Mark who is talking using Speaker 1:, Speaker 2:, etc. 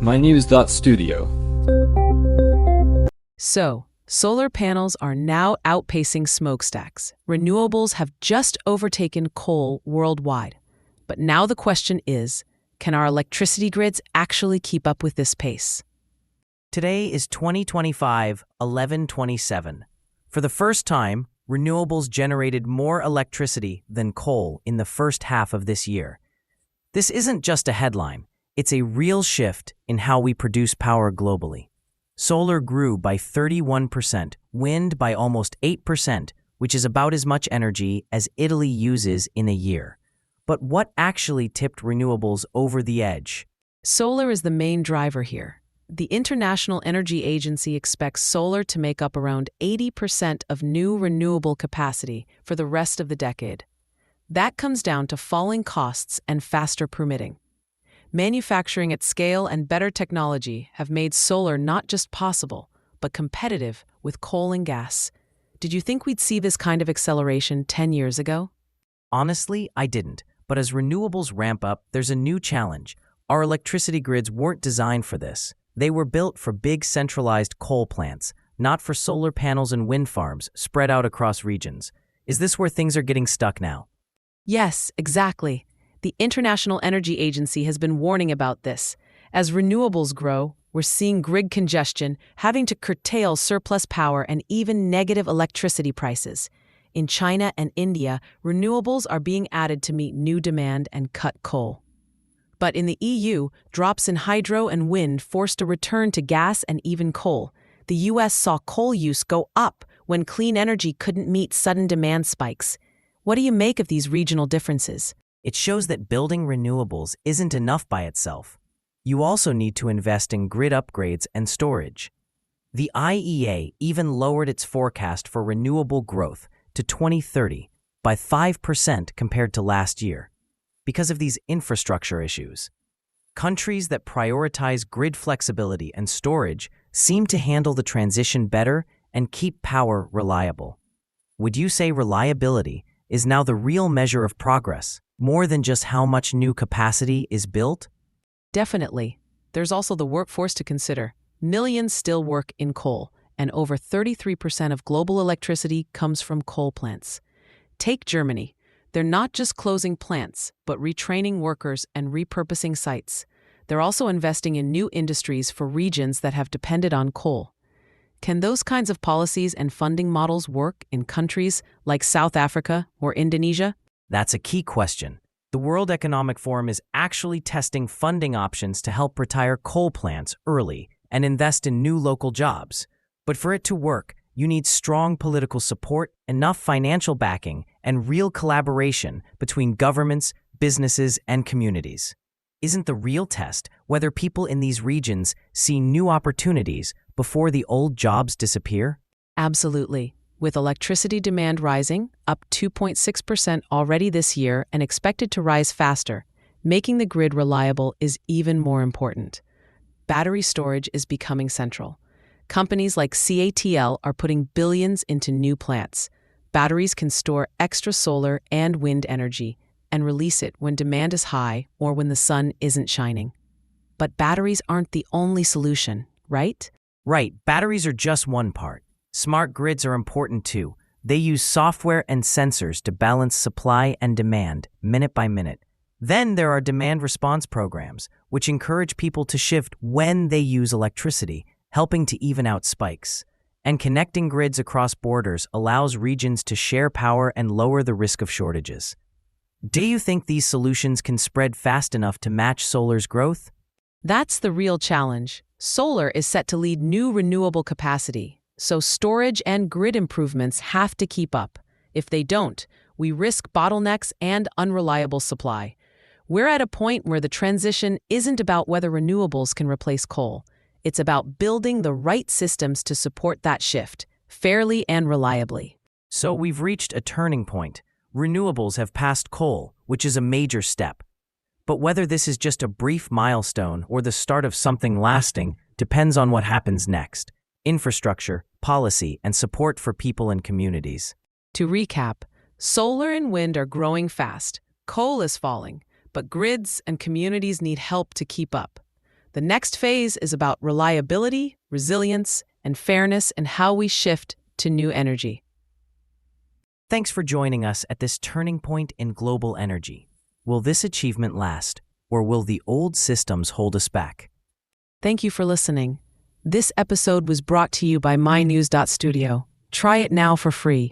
Speaker 1: mynews.studio.
Speaker 2: So, solar panels are now outpacing smokestacks. Renewables have just overtaken coal worldwide. But now the question is, can our electricity grids actually keep up with this pace?
Speaker 3: Today is 2025-11/27. For the first time, renewables generated more electricity than coal in the first half of this year. This isn't just a headline, it's a real shift in how we produce power globally. Solar grew by 31%, wind by almost 8%, which is about as much energy as Italy uses in a year. But what actually tipped renewables over the edge?
Speaker 2: Solar is the main driver here. The International Energy Agency expects solar to make up around 80% of new renewable capacity for the rest of the decade. That comes down to falling costs and faster permitting. Manufacturing at scale and better technology have made solar not just possible, but competitive with coal and gas. Did you think we'd see this kind of acceleration 10 years ago?
Speaker 3: Honestly, I didn't. But as renewables ramp up, there's a new challenge. Our electricity grids weren't designed for this. They were built for big centralized coal plants, not for solar panels and wind farms spread out across regions. Is this where things are getting stuck now?
Speaker 2: Yes, exactly. The International Energy Agency has been warning about this. As renewables grow, we're seeing grid congestion, having to curtail surplus power and even negative electricity prices. In China and India, renewables are being added to meet new demand and cut coal. But in the EU, drops in hydro and wind forced a return to gas and even coal. The US saw coal use go up when clean energy couldn't meet sudden demand spikes. What do you make of these regional differences?
Speaker 3: It shows that building renewables isn't enough by itself. You also need to invest in grid upgrades and storage. The IEA even lowered its forecast for renewable growth to 2030 by 5% compared to last year because of these infrastructure issues. Countries that prioritize grid flexibility and storage seem to handle the transition better and keep power reliable. Would you say reliability is now the real measure of progress, more than just how much new capacity is built?
Speaker 2: Definitely. There's also the workforce to consider. Millions still work in coal, and over 33% of global electricity comes from coal plants. Take Germany. They're not just closing plants, but retraining workers and repurposing sites. They're also investing in new industries for regions that have depended on coal. Can those kinds of policies and funding models work in countries like South Africa or Indonesia?
Speaker 3: That's a key question. The World Economic Forum is actually testing funding options to help retire coal plants early and invest in new local jobs. But for it to work, you need strong political support, enough financial backing, and real collaboration between governments, businesses, and communities. Isn't the real test whether people in these regions see new opportunities before the old jobs disappear?
Speaker 2: Absolutely. With electricity demand rising, up 2.6% already this year and expected to rise faster, making the grid reliable is even more important. Battery storage is becoming central. Companies like CATL are putting billions into new plants. Batteries can store extra solar and wind energy and release it when demand is high or when the sun isn't shining. But batteries aren't the only solution, right?
Speaker 3: Right, batteries are just one part. Smart grids are important too. They use software and sensors to balance supply and demand, minute by minute. Then there are demand response programs, which encourage people to shift when they use electricity, helping to even out spikes. And connecting grids across borders allows regions to share power and lower the risk of shortages. Do you think these solutions can spread fast enough to match solar's growth?
Speaker 2: That's the real challenge. Solar is set to lead new renewable capacity, so storage and grid improvements have to keep up. If they don't, we risk bottlenecks and unreliable supply. We're at a point where the transition isn't about whether renewables can replace coal. It's about building the right systems to support that shift, fairly and reliably.
Speaker 3: So we've reached a turning point. Renewables have passed coal, which is a major step. But whether this is just a brief milestone or the start of something lasting depends on what happens next. Infrastructure, policy, and support for people and communities.
Speaker 2: To recap, solar and wind are growing fast, coal is falling, but grids and communities need help to keep up. The next phase is about reliability, resilience, and fairness in how we shift to new energy.
Speaker 3: Thanks for joining us at this turning point in global energy. Will this achievement last, or will the old systems hold us back?
Speaker 2: Thank you for listening. This episode was brought to you by mynews.studio. Try it now for free.